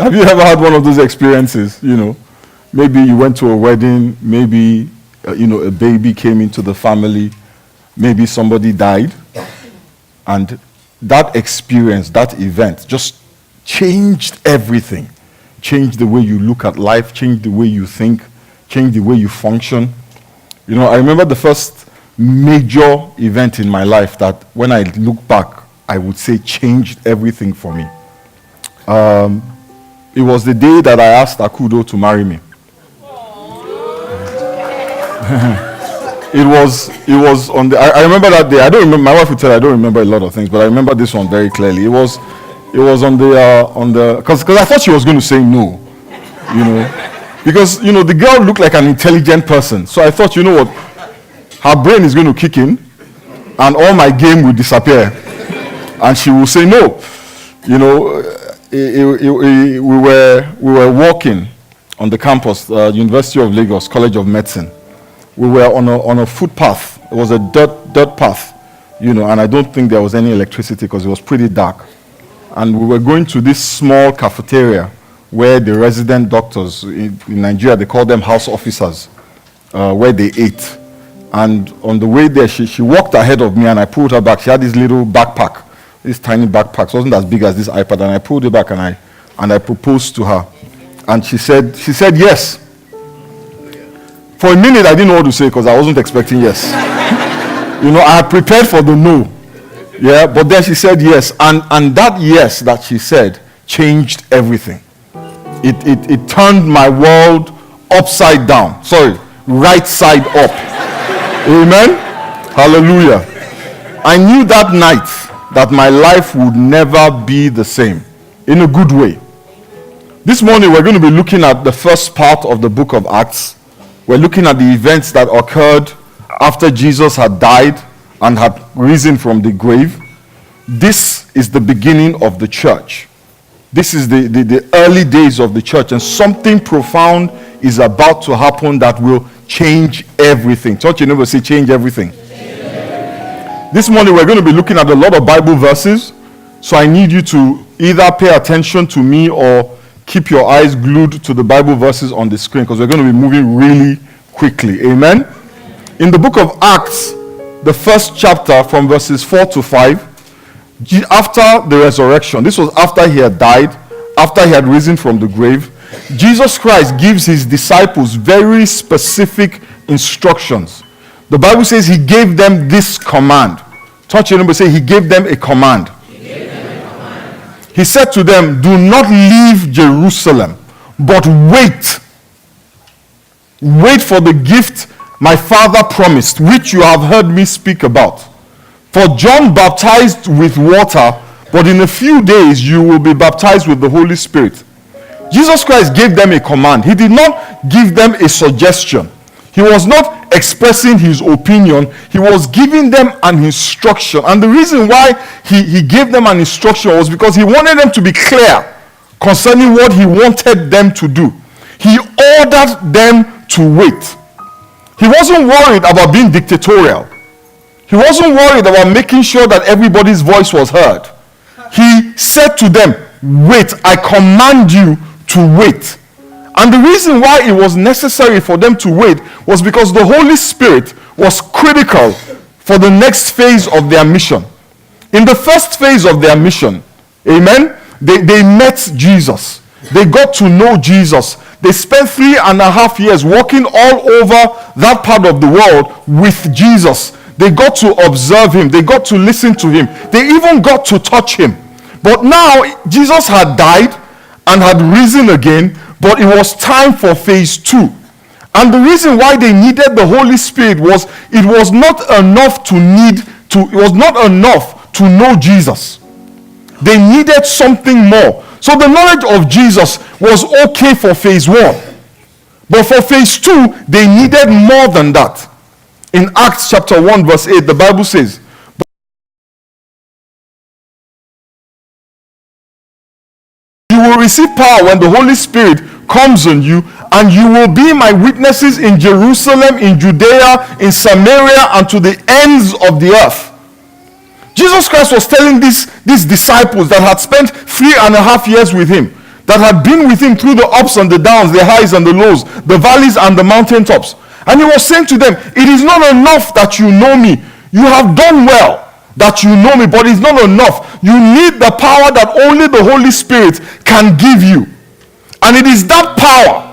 Have you ever had one of those experiences? Maybe you went to a wedding, maybe a baby came into the family, maybe somebody died, and that experience, that event, just changed everything. Changed the way you look at life, changed the way you think, changed the way you function. I remember the first major event in my life that when I look back, I would say changed everything for me. It was the day that I asked Akudo to marry me. It was on the. I remember that day. I don't remember. My wife would tell I don't remember a lot of things, but I remember this one very clearly. It was on the because I thought she was going to say no, because the girl looked like an intelligent person. So I thought, what, her brain is going to kick in, and all my game will disappear, and she will say no. We were walking on the campus, University of Lagos College of Medicine. We were on a footpath. It was a dirt path, and I don't think there was any electricity because it was pretty dark. And we were going to this small cafeteria where the resident doctors in Nigeria, they call them house officers, where they ate. And on the way there, she walked ahead of me and I pulled her back. She had this little backpack, this tiny backpack. It wasn't as big as this iPad, and I pulled it back and I proposed to her. And she said yes. For a minute, I didn't know what to say because I wasn't expecting yes. I had prepared for the no. Yeah, but then she said yes. And that yes that she said changed everything. It turned my world upside down. Sorry, right side up. Amen? Hallelujah. I knew that night that my life would never be the same. In a good way. This morning we're going to be looking at the first part of the book of Acts. We're looking at the events that occurred after Jesus had died and had risen from the grave. This is the beginning of the church. This is the early days of the church, and something profound is about to happen that will change everything. Church, you never say change everything. This morning we're going to be looking at a lot of Bible verses, so I need you to either pay attention to me or keep your eyes glued to the Bible verses on the screen because we're going to be moving really quickly. Amen? In the book of Acts, the first chapter from verses 4 to 5, after the resurrection, this was after he had died, after he had risen from the grave, Jesus Christ gives his disciples very specific instructions. The Bible says he gave them this command. Touch your neighbor, say he gave them a command. He said to them, do not leave Jerusalem, but wait. Wait for the gift my Father promised, which you have heard me speak about. For John baptized with water, but in a few days you will be baptized with the Holy Spirit. Jesus Christ gave them a command. He did not give them a suggestion. He was not expressing his opinion. He was giving them an instruction. And the reason why he gave them an instruction was because he wanted them to be clear concerning what he wanted them to do. He ordered them to wait. He wasn't worried about being dictatorial. He wasn't worried about making sure that everybody's voice was heard. He said to them, wait, I command you to wait. And the reason why it was necessary for them to wait was because the Holy Spirit was critical for the next phase of their mission. In the first phase of their mission, amen, they met Jesus. They got to know Jesus. They spent 3.5 years walking all over that part of the world with Jesus. They got to observe him. They got to listen to him. They even got to touch him. But now, Jesus had died and had risen again, but it was time for phase 2. And the reason why they needed the Holy Spirit was it was not enough to know Jesus. They needed something more. So the knowledge of Jesus was okay for phase 1. But for phase 2, they needed more than that. In Acts chapter 1 verse 8, the Bible says, you will receive power when the Holy Spirit comes on you, and you will be my witnesses in Jerusalem, in Judea, in Samaria, and to the ends of the earth. Jesus Christ was telling these disciples that had spent 3.5 years with him that had been with him through the ups and the downs, the highs and the lows, the valleys and the mountaintops. And he was saying to them, it is not enough that you know me. You have done well that you know me, but it's not enough. You need the power that only the Holy Spirit can give you. And it is that power,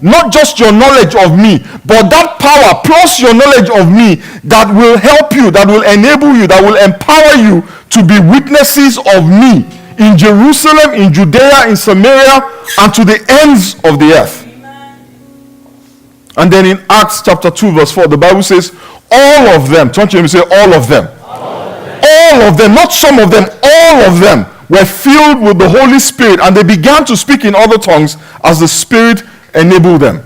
not just your knowledge of me, but that power plus your knowledge of me that will help you, that will enable you, that will empower you to be witnesses of me in Jerusalem, in Judea, in Samaria, and to the ends of the earth. And then in Acts chapter 2 verse 4, the Bible says, all of them, don't you hear me say all of them? All of them, not some of them, all of them were filled with the Holy Spirit, and they began to speak in other tongues as the Spirit enabled them.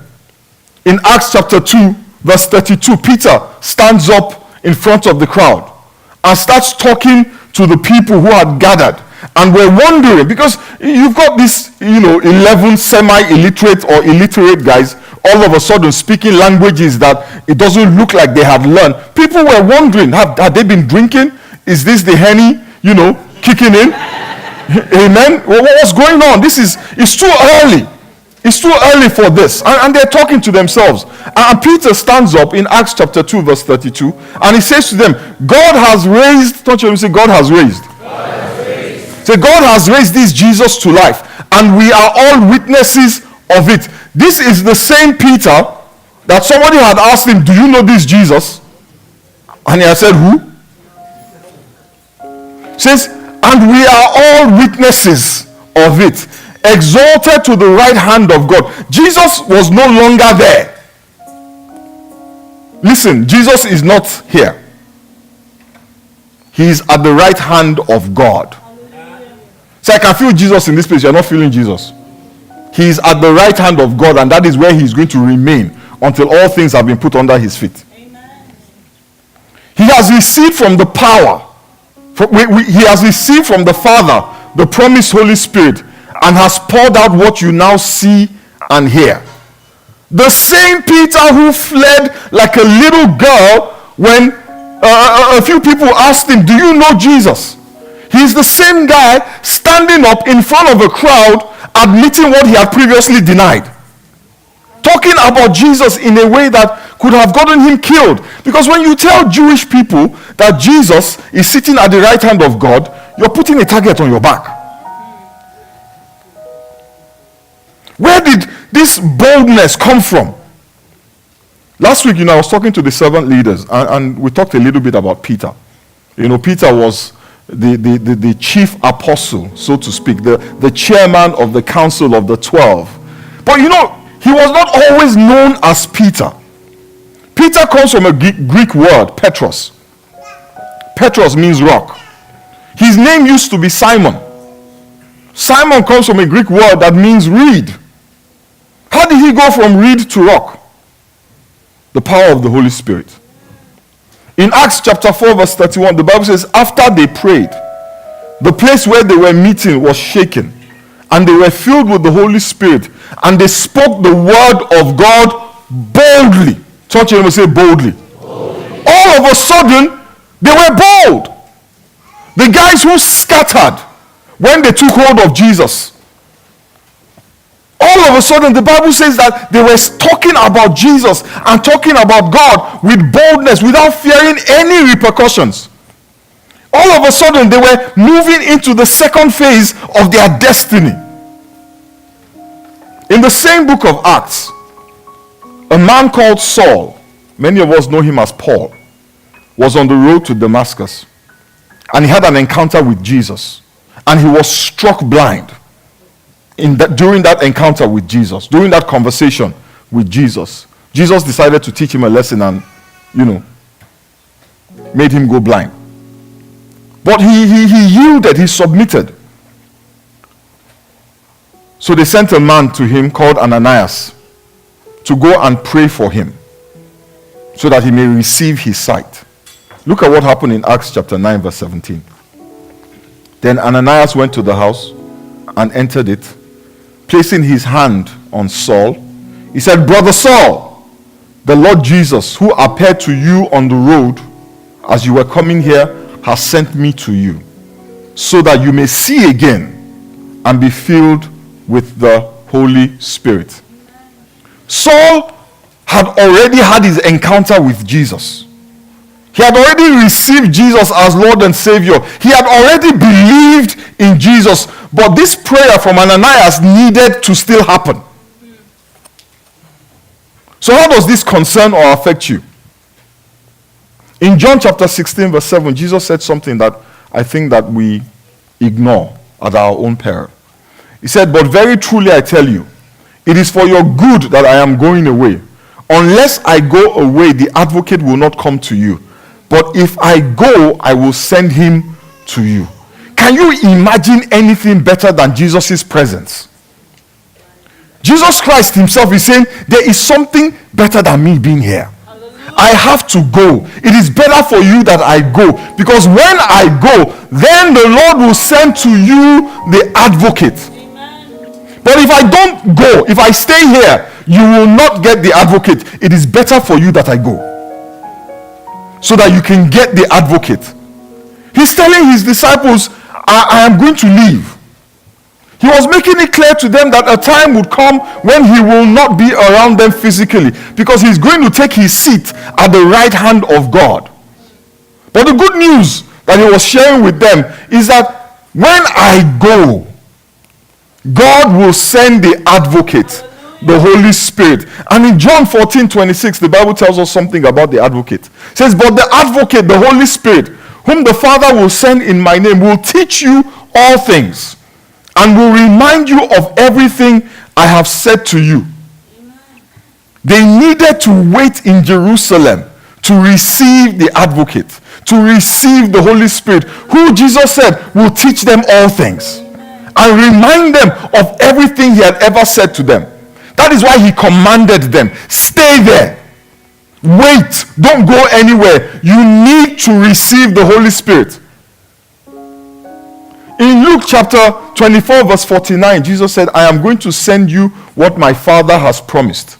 In Acts chapter 2 verse 32, Peter stands up in front of the crowd and starts talking to the people who had gathered. And we're wondering, because you've got this, 11 semi-illiterate or illiterate guys all of a sudden speaking languages that it doesn't look like they have learned. People were wondering, have they been drinking? Is this the Henny, kicking in? Amen? What's going on? It's too early. It's too early for this. And they're talking to themselves. And Peter stands up in Acts chapter 2 verse 32, and he says to them, God has raised, don't you say God has raised? Say, God has raised this Jesus to life, and we are all witnesses of it. This is the same Peter that somebody had asked him, do you know this Jesus? And he had said, who? Says, and we are all witnesses of it, exalted to the right hand of God. Jesus was no longer there. Listen, Jesus is not here. He is at the right hand of God. So I can feel Jesus in this place. You're not feeling Jesus. He is at the right hand of God, and that is where he is going to remain until all things have been put under his feet. Amen. He has received from the power. He has received from the Father the promised Holy Spirit, and has poured out what you now see and hear. The same Peter who fled like a little girl when a few people asked him, do you know Jesus? He's the same guy standing up in front of a crowd admitting what he had previously denied. Talking about Jesus in a way that could have gotten him killed. Because when you tell Jewish people that Jesus is sitting at the right hand of God, you're putting a target on your back. Where did this boldness come from? Last week, I was talking to the servant leaders, and we talked a little bit about Peter. Peter was the chief apostle, so to speak, the chairman of the council of the 12. But he was not always known as Peter. Peter comes from a Greek word, Petros. Petros means rock. His name used to be Simon. Simon comes from a Greek word that means reed. How did he go from reed to rock? The power of the Holy Spirit. In Acts chapter 4 verse 31, the Bible says, after they prayed, the place where they were meeting was shaken, and they were filled with the Holy Spirit, and they spoke the word of God boldly. Touch him and say boldly. Boldly. All of a sudden, they were bold. The guys who scattered when they took hold of Jesus, all of a sudden the Bible says that they were talking about Jesus and talking about God with boldness without fearing any repercussions. All of a sudden they were moving into the second phase of their destiny. In the same book of Acts, a man called Saul, many of us know him as Paul, was on the road to Damascus, and he had an encounter with Jesus, and he was struck blind during that encounter with Jesus, during that conversation with Jesus. Jesus decided to teach him a lesson and, made him go blind. But he yielded, he submitted. So they sent a man to him called Ananias to go and pray for him so that he may receive his sight. Look at what happened in Acts chapter 9 verse 17. Then Ananias went to the house and entered it. Placing his hand on Saul, he said, Brother Saul, the Lord Jesus, who appeared to you on the road as you were coming here, has sent me to you, so that you may see again and be filled with the Holy Spirit. Saul had already had his encounter with Jesus. He had already received Jesus as Lord and Savior. He had already believed in Jesus. But this prayer from Ananias needed to still happen. So how does this concern or affect you? In John chapter 16 verse 7, Jesus said something that I think that we ignore at our own peril. He said, "But very truly I tell you, it is for your good that I am going away. Unless I go away, the advocate will not come to you. But if I go, I will send him to you." Can you imagine anything better than Jesus' presence? Jesus Christ himself is saying, there is something better than me being here. I have to go. It is better for you that I go. Because when I go, then the Lord will send to you the advocate. Amen. But if I don't go, if I stay here, you will not get the advocate. It is better for you that I go, so that you can get the advocate. He's telling his disciples, I am going to leave. He was making it clear to them that a time would come when he will not be around them physically, because he's going to take his seat at the right hand of God. But the good news that he was sharing with them is that when I go, God will send the advocate, the Holy Spirit. And in John 14:26, the Bible tells us something about the advocate. It says, "But the advocate, the Holy Spirit, whom the Father will send in my name, will teach you all things and will remind you of everything I have said to you." They needed to wait in Jerusalem to receive the advocate, to receive the Holy Spirit, who Jesus said will teach them all things and remind them of everything he had ever said to them. That is why he commanded them, stay there. Wait, don't go anywhere. You need to receive the Holy Spirit. In Luke chapter 24 verse 49, Jesus said, "I am going to send you what my Father has promised.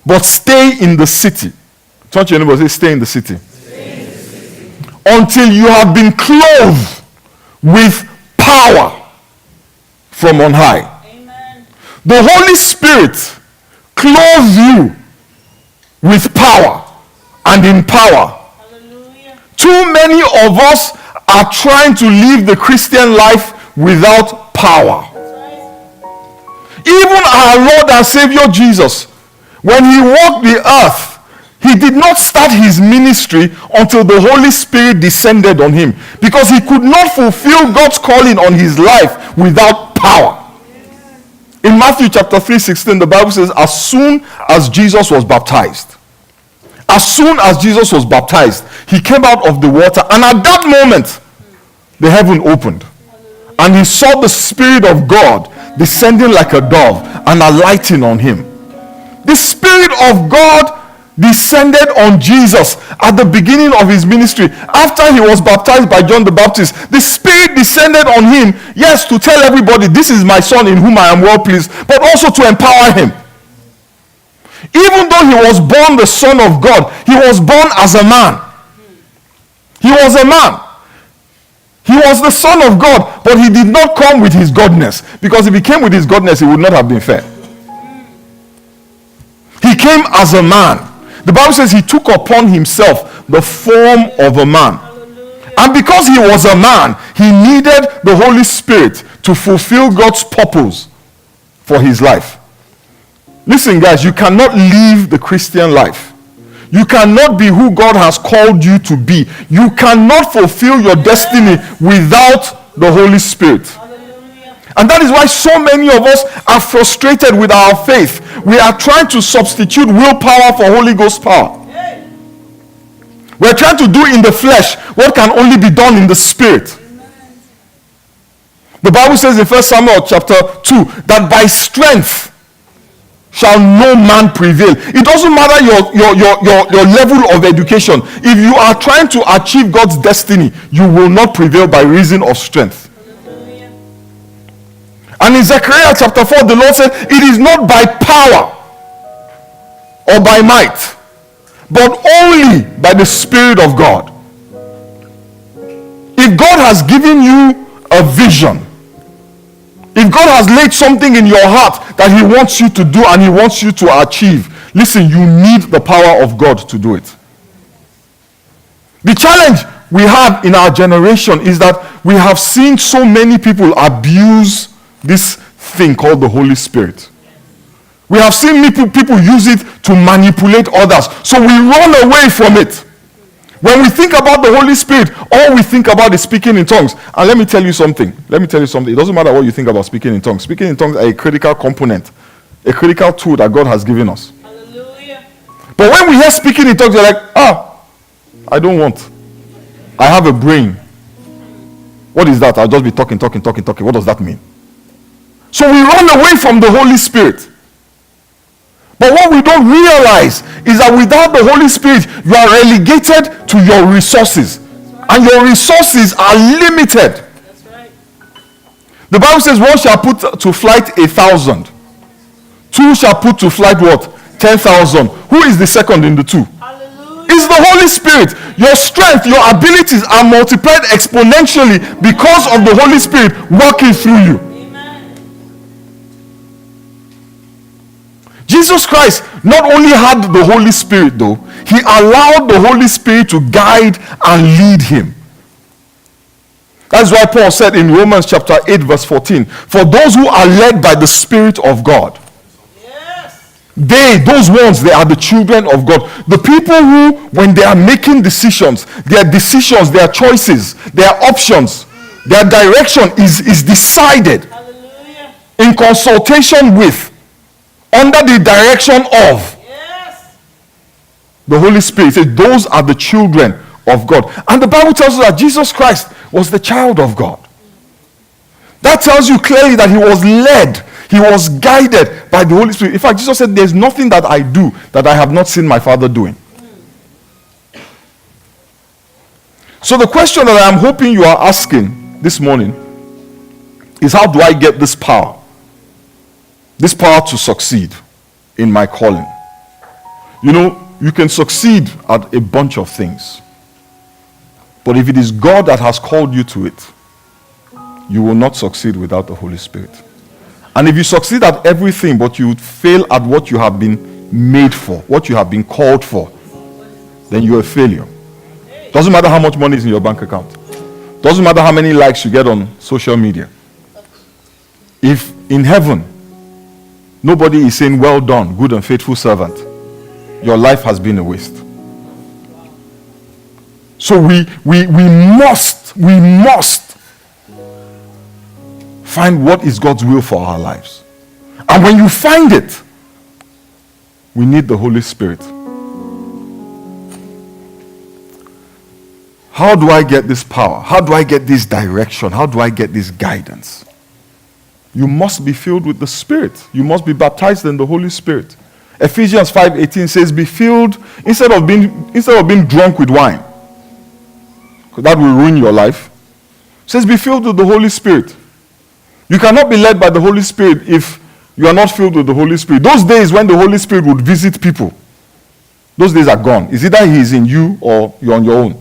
But stay in the city." Touch your neighbor, say, stay in the city. Stay in the city. "Until you have been clothed with power from on high." Amen. The Holy Spirit clothes you with power and in power. Hallelujah. Too many of us are trying to live the Christian life without power. Even our Lord and Savior Jesus, when he walked the earth, he did not start his ministry until the Holy Spirit descended on him, because he could not fulfill God's calling on his life without power. In Matthew chapter 3:16, the Bible says, as soon as Jesus was baptized, he came out of the water, and at that moment, the heaven opened, and he saw the Spirit of God descending like a dove and alighting on him. The Spirit of God descended on Jesus at the beginning of his ministry. After he was baptized by John the Baptist, the Spirit descended on him, yes, to tell everybody, this is my son in whom I am well pleased, but also to empower him. Even though he was born the Son of God, he was born as a man. He was a man. He was the Son of God, but he did not come with his godness, because if he came with his godness, it would not have been fair. He came as a man. The Bible says he took upon himself the form of a man. And because he was a man, he needed the Holy Spirit to fulfill God's purpose for his life. Listen, guys, you cannot live the Christian life. You cannot be who God has called you to be. You cannot fulfill your destiny without the Holy Spirit. And that is why so many of us are frustrated with our faith. We are trying to substitute willpower for Holy Ghost power. We're trying to do in the flesh what can only be done in the Spirit. The Bible says in 1 Samuel chapter 2 that by strength shall no man prevail. It doesn't matter your level of education. If you are trying to achieve God's destiny, you will not prevail by reason of strength. And in Zechariah chapter 4, the Lord said, it is not by power or by might, but only by the Spirit of God. If God has given you a vision, If God has laid something in your heart that he wants you to do and he wants you to achieve, listen, you need the power of God to do it. The challenge we have in our generation is that we have seen so many people abuse this thing called the Holy Spirit. We have seen people use it to manipulate others. So we run away from it. When we think about the Holy Spirit, all we think about is speaking in tongues. And let me tell you something. It doesn't matter what you think about speaking in tongues. Speaking in tongues are a critical component, a critical tool that God has given us. Hallelujah. But when we hear speaking in tongues, you're like, I don't want. I have a brain. What is that? I'll just be talking. What does that mean? So we run away from the Holy Spirit. But what we don't realize is that without the Holy Spirit, you are relegated to your resources. Right. And your resources are limited. That's right. The Bible says one shall put to flight 1,000. Two shall put to flight what? 10,000. Who is the second in the two? Hallelujah. It's the Holy Spirit. Your strength, your abilities are multiplied exponentially because of the Holy Spirit working through you. Jesus Christ not only had the Holy Spirit though, he allowed the Holy Spirit to guide and lead him. That's why Paul said in Romans chapter 8 verse 14, for those who are led by the Spirit of God, yes, those ones, they are the children of God. The people who, when they are making decisions, their choices, their options, their direction is decided hallelujah, in consultation with, under the direction of yes, the Holy Spirit. Says those are the children of God. And the Bible tells us that Jesus Christ was the child of God. That tells you clearly that he was led, he was guided by the Holy Spirit. In fact, Jesus said, there's nothing that I do that I have not seen my Father doing. So the question that I'm hoping you are asking this morning is, how do I get this power? This power to succeed in my calling. You know, you can succeed at a bunch of things. But if it is God that has called you to it, you will not succeed without the Holy Spirit. And if you succeed at everything, but you fail at what you have been made for, what you have been called for, then you're a failure. Doesn't matter how much money is in your bank account. Doesn't matter how many likes you get on social media. If in heaven, nobody is saying, well done, good and faithful servant, your life has been a waste. So we must find what is God's will for our lives. And when you find it, we need the Holy Spirit. How do I get this power? How do I get this direction? How do I get this guidance? You must be filled with the Spirit. You must be baptized in the Holy Spirit. Ephesians 5:18 says, be filled instead of being drunk with wine. Because that will ruin your life. It says be filled with the Holy Spirit. You cannot be led by the Holy Spirit if you are not filled with the Holy Spirit. Those days when the Holy Spirit would visit people, those days are gone. It's either he is in you or you're on your own.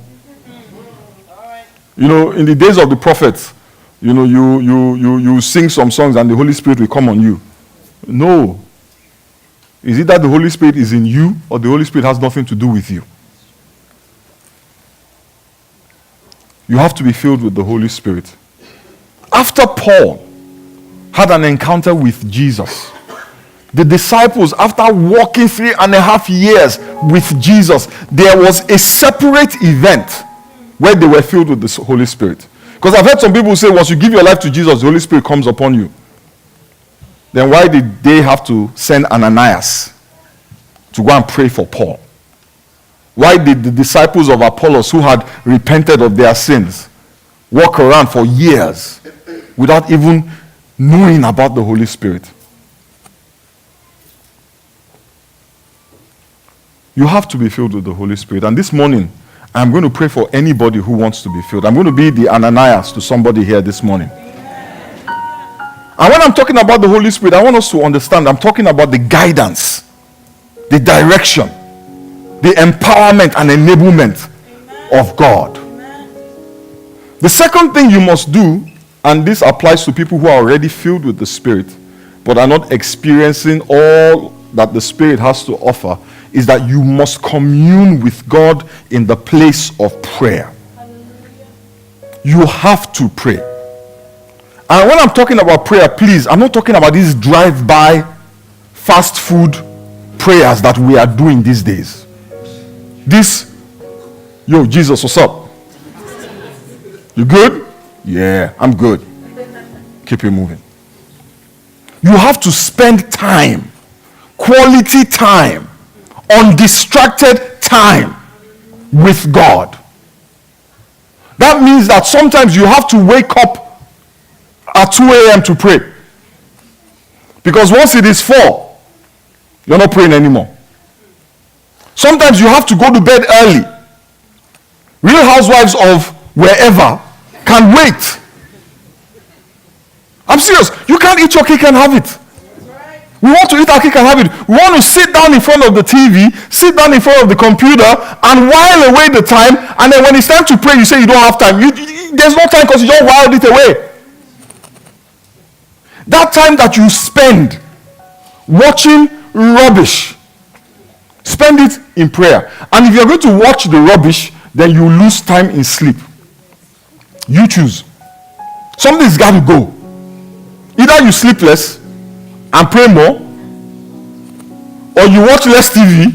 You know, in the days of the prophets, you know, you sing some songs and the Holy Spirit will come on you. No. Is it that the Holy Spirit is in you or the Holy Spirit has nothing to do with you? You have to be filled with the Holy Spirit. After Paul had an encounter with Jesus, the disciples, after walking 3.5 years with Jesus, there was a separate event where they were filled with the Holy Spirit. Because I've heard some people say, once you give your life to Jesus, the Holy Spirit comes upon you. Then why did they have to send Ananias to go and pray for Paul? Why did the disciples of Apollos, who had repented of their sins, walk around for years without even knowing about the Holy Spirit? You have to be filled with the Holy Spirit. And this morning, I'm going to pray for anybody who wants to be filled. I'm going to be the Ananias to somebody here this morning. And when I'm talking about the Holy Spirit, I want us to understand, I'm talking about the guidance, the direction, the empowerment and enablement of God. The second thing you must do and this applies to people who are already filled with the Spirit, but are not experiencing all that the Spirit has to offer, is that you must commune with God in the place of prayer. You have to pray. And when I'm talking about prayer, please, I'm not talking about these drive-by fast food prayers that we are doing these days. This, yo, Jesus, what's up? You good? Yeah, I'm good. Keep it moving. You have to spend time, quality time, undistracted time with God. That means that sometimes you have to wake up at 2 a.m. to pray. Because once it is 4, you're not praying anymore. Sometimes you have to go to bed early. Real housewives of wherever can wait. I'm serious. You can't eat your cake and have it. We want to eat our cake and have it. We want to sit down in front of the TV, sit down in front of the computer, and while away the time. And then when it's time to pray, you say you don't have time. There's no time because you just whiled it away. That time that you spend watching rubbish, spend it in prayer. And if you're going to watch the rubbish, then you lose time in sleep. You choose. Something's got to go. Either you sleep less and pray more, or you watch less TV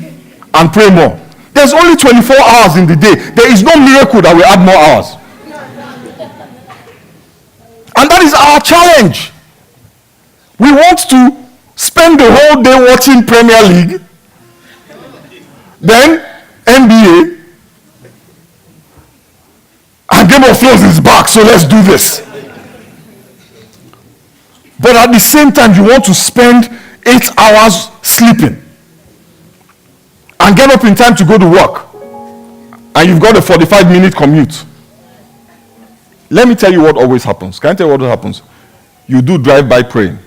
and pray more. There's only 24 hours in the day. There is no miracle that will add more hours. And that is our challenge. We want to spend the whole day watching Premier League, then NBA, and Game of Thrones is back, so let's do this. But at the same time, you want to spend 8 hours sleeping and get up in time to go to work, and you've got a 45-minute commute. Let me tell you what always happens. Can I tell you what happens? You do drive-by praying.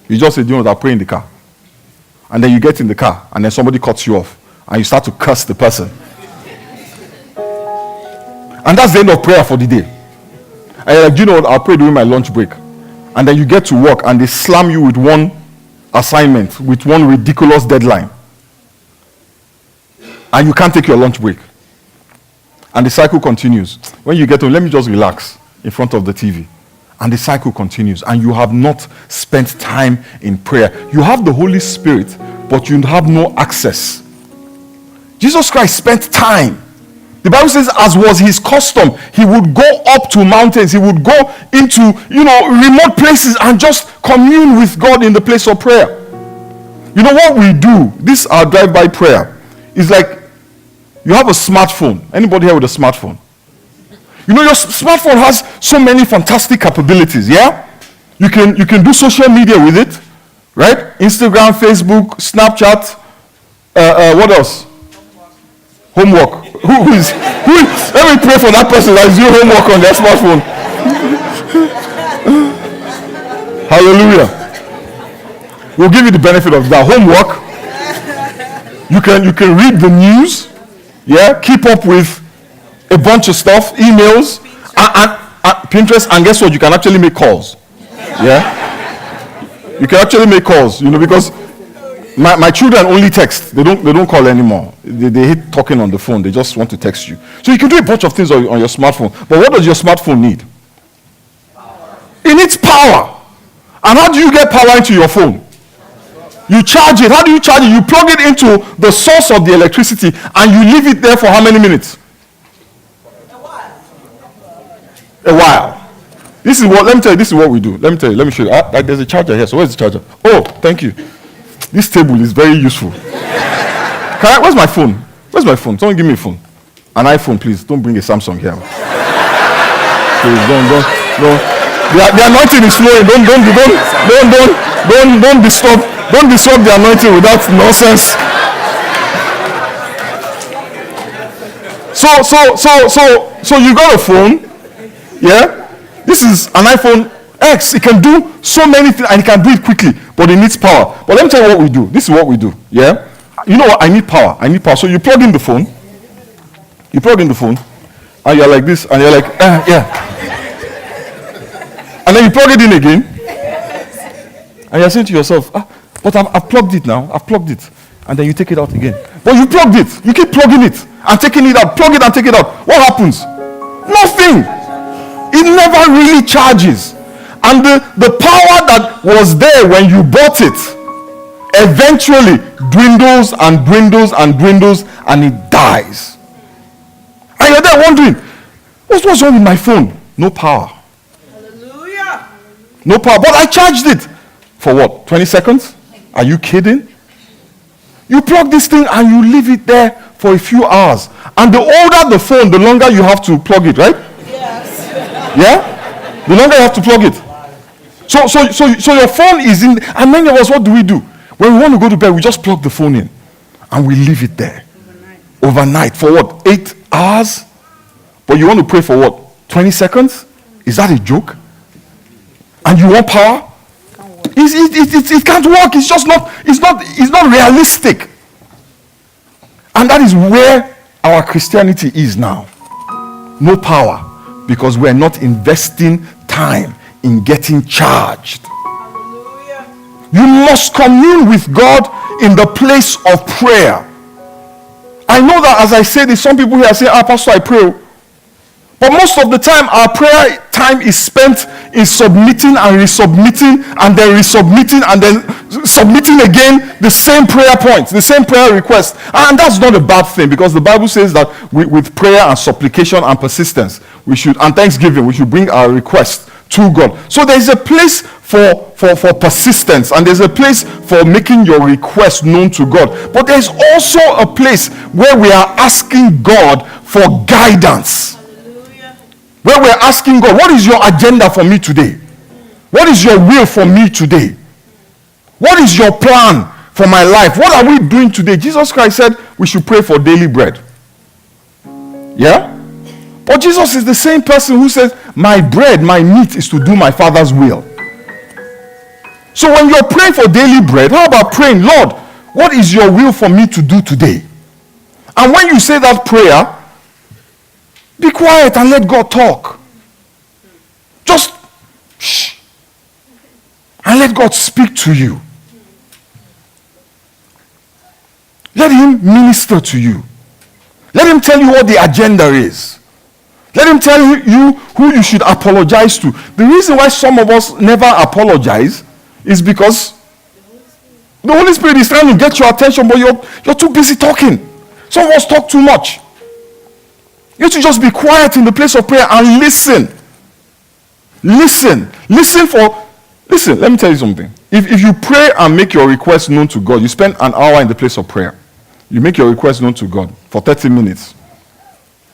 You just say, do you know that, pray in the car. And then you get in the car, and then somebody cuts you off, and you start to curse the person. And that's the end of prayer for the day. And you're like, do you know what, I'll pray during my lunch break. And then you get to work, and they slam you with one assignment, with one ridiculous deadline. And you can't take your lunch break. And the cycle continues. When you get home, let me just relax in front of the TV. And the cycle continues. And you have not spent time in prayer. You have the Holy Spirit, but you have no access. Jesus Christ spent time. The Bible says, as was his custom, he would go up to mountains. He would go into, remote places and just commune with God in the place of prayer. You know what we do? This our drive-by prayer is like, you have a smartphone. Anybody here with a smartphone? You know, your smartphone has so many fantastic capabilities, yeah? You can do social media with it, right? Instagram, Facebook, Snapchat, what else? Homework. Who is? Let me pray for that person that is doing homework on their smartphone. Hallelujah. We'll give you the benefit of that. Homework. You can read the news, yeah? Keep up with a bunch of stuff, emails, and Pinterest, and guess what? You can actually make calls. Yeah? You can actually make calls, because my children only text. They don't call anymore. They hate talking on the phone. They just want to text you. So you can do a bunch of things on your smartphone. But what does your smartphone need? Power. It needs power. And how do you get power into your phone? You charge it. How do you charge it? You plug it into the source of the electricity, and you leave it there for how many minutes? A while. This is what, let me tell you, this is what we do. Let me show you. There's a charger here. So where's the charger? Oh, thank you. This table is very useful. Where's my phone? Where's my phone? Someone give me a phone. An iPhone, please. Don't bring a Samsung here. Please, don't. The anointing is flowing. Don't disrupt the anointing with that nonsense. So you got a phone. Yeah? This is an iPhone X. It can do so many things, and it can do it quickly, but it needs power. But let me tell you what we do. This is what we do. Yeah? You know what? I need power. So you plug in the phone. And you're like this, and you're like, yeah. And then you plug it in again. And you're saying to yourself, but I've plugged it now. I've plugged it. And then you take it out again. But you plugged it. You keep plugging it and taking it out. Plug it and take it out. What happens? Nothing. It never really charges. And the power that was there when you bought it eventually dwindles and dwindles and dwindles and it dies. And you're there wondering, what's wrong with my phone? No power. Hallelujah. No power. But I charged it. For what? 20 seconds? Are you kidding? You plug this thing and you leave it there for a few hours. And the older the phone, the longer you have to plug it, right? Yes. Yeah? The longer you have to plug it. So your phone is in, and many of us, what do? When we want to go to bed, we just plug the phone in and we leave it there. Overnight. For what? 8 hours? But you want to pray for what? 20 seconds? Is that a joke? And you want power? It can't work. It's just not, it's not realistic. And that is where our Christianity is now. No power. Because we're not investing time in getting charged. Hallelujah. You must commune with God in the place of prayer. I know that as I say this, some people here say, Pastor, I pray. But most of the time, our prayer time is spent in submitting and resubmitting and then resubmitting and then submitting again the same prayer points, the same prayer request. And that's not a bad thing, because the Bible says that with prayer and supplication and persistence, and thanksgiving, we should bring our requests to God. So there's a place for persistence, and there's a place for making your request known to God. But there's also a place where we are asking God for guidance. Where we're asking God, what is your agenda for me today? What is your will for me today? What is your plan for my life? What are we doing today? Jesus Christ said we should pray for daily bread. Yeah? But Jesus is the same person who says, my bread, my meat is to do my Father's will. So when you're praying for daily bread, how about praying, Lord, what is your will for me to do today? And when you say that prayer, be quiet and let God talk. Just shh. And let God speak to you. Let him minister to you. Let him tell you what the agenda is. Let him tell you who you should apologize to. The reason why some of us never apologize is because the Holy Spirit is trying to get your attention, but you're too busy talking. Some of us talk too much. You have to just be quiet in the place of prayer and listen. Listen. Listen, let me tell you something. If you pray and make your request known to God, you spend an hour in the place of prayer. You make your request known to God for 30 minutes.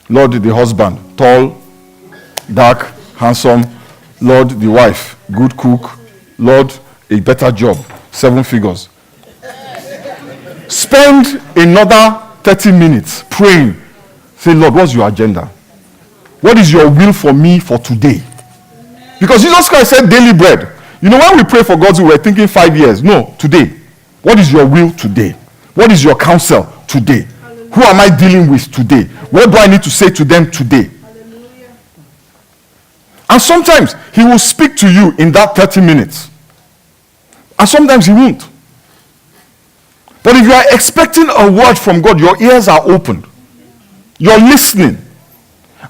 Lord, the husband, tall, dark, handsome. Lord, the wife, good cook. Lord, a better job, 7 figures. Spend another 30 minutes praying. Say, Lord, what's your agenda? What is your will for me for today? Because Jesus Christ said daily bread. You know, when we pray for God's will, we're thinking 5 years. No, today. What is your will today? What is your counsel today? Hallelujah. Who am I dealing with today? What do I need to say to them today? Hallelujah. And sometimes he will speak to you in that 30 minutes. And sometimes he won't. But if you are expecting a word from God, your ears are opened. You're listening.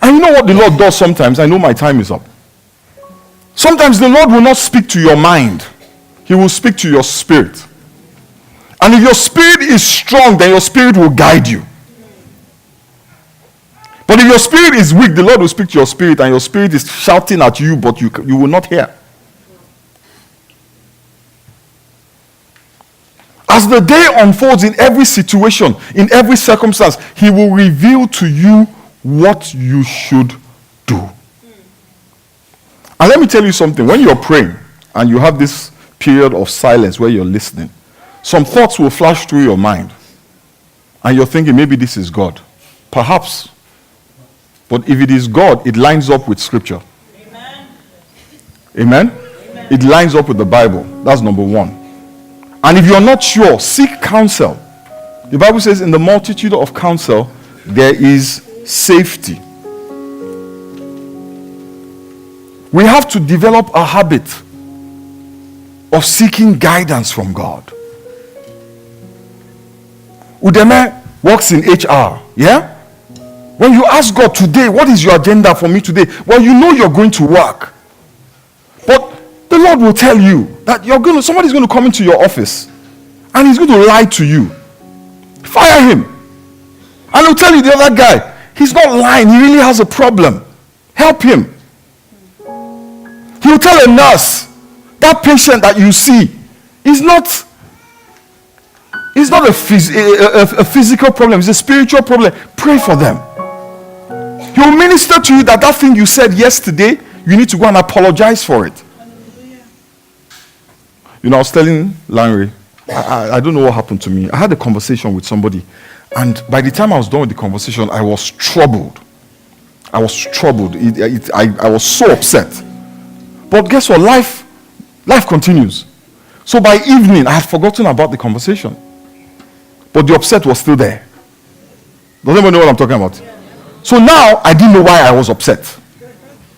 And you know what the Lord does sometimes? I know my time is up. Sometimes the Lord will not speak to your mind. He will speak to your spirit. And if your spirit is strong, then your spirit will guide you. But if your spirit is weak, the Lord will speak to your spirit, and your spirit is shouting at you, but you will not hear. As the day unfolds in every situation, in every circumstance, he will reveal to you what you should do. And let me tell you something. When you're praying and you have this period of silence where you're listening, some thoughts will flash through your mind. And you're thinking, maybe this is God. Perhaps. But if it is God, it lines up with Scripture. Amen? Amen? It lines up with the Bible. That's number one. And if you're not sure, seek counsel. The Bible says, in the multitude of counsel, there is safety. we have to develop a habit of seeking guidance from God. Udeme works in HR, yeah? When you ask God today, what is your agenda for me today? Well, you know you're going to work. But the Lord will tell you that somebody's going to come into your office and he's going to lie to you. Fire him. And he'll tell you the other guy, he's not lying, he really has a problem. Help him. He'll tell a nurse, that patient that you see is not a physical problem, it's a spiritual problem. Pray for them. He'll minister to you that thing you said yesterday, you need to go and apologize for it. You know, I was telling Larry, I don't know what happened to me. I had a conversation with somebody, and by the time I was done with the conversation, I was troubled. I was so upset. But guess what? Life continues. So by evening, I had forgotten about the conversation. But the upset was still there. Does anybody know what I'm talking about? So now, I didn't know why I was upset.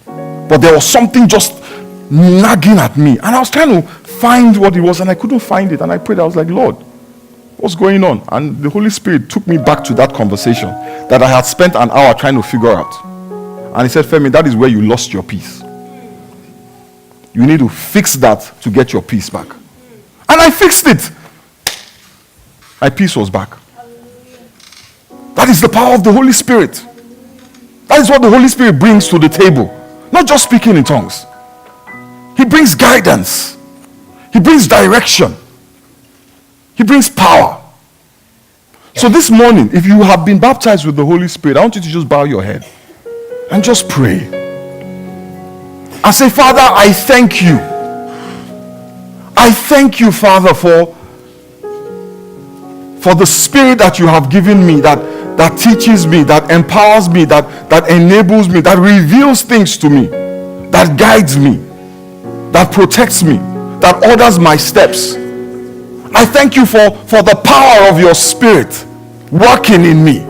But there was something just nagging at me. And I was trying to find what it was, and I couldn't find it. And I prayed. I was like, Lord, what's going on? And the Holy Spirit took me back to that conversation that I had spent an hour trying to figure out. And he said, Femi, that is where you lost your peace. You need to fix that to get your peace back. And I fixed it. My peace was back. That is the power of the Holy Spirit. That is what the Holy Spirit brings to the table. Not just speaking in tongues. He brings guidance. He brings direction. He brings power. So this morning, if you have been baptized with the Holy Spirit, I want you to just bow your head and just pray. And say, Father, I thank you. I thank you, Father, for the Spirit that you have given me, that teaches me, that empowers me, that enables me, that reveals things to me, that guides me, that protects me, that orders my steps. I thank you for the power of your Spirit working in me.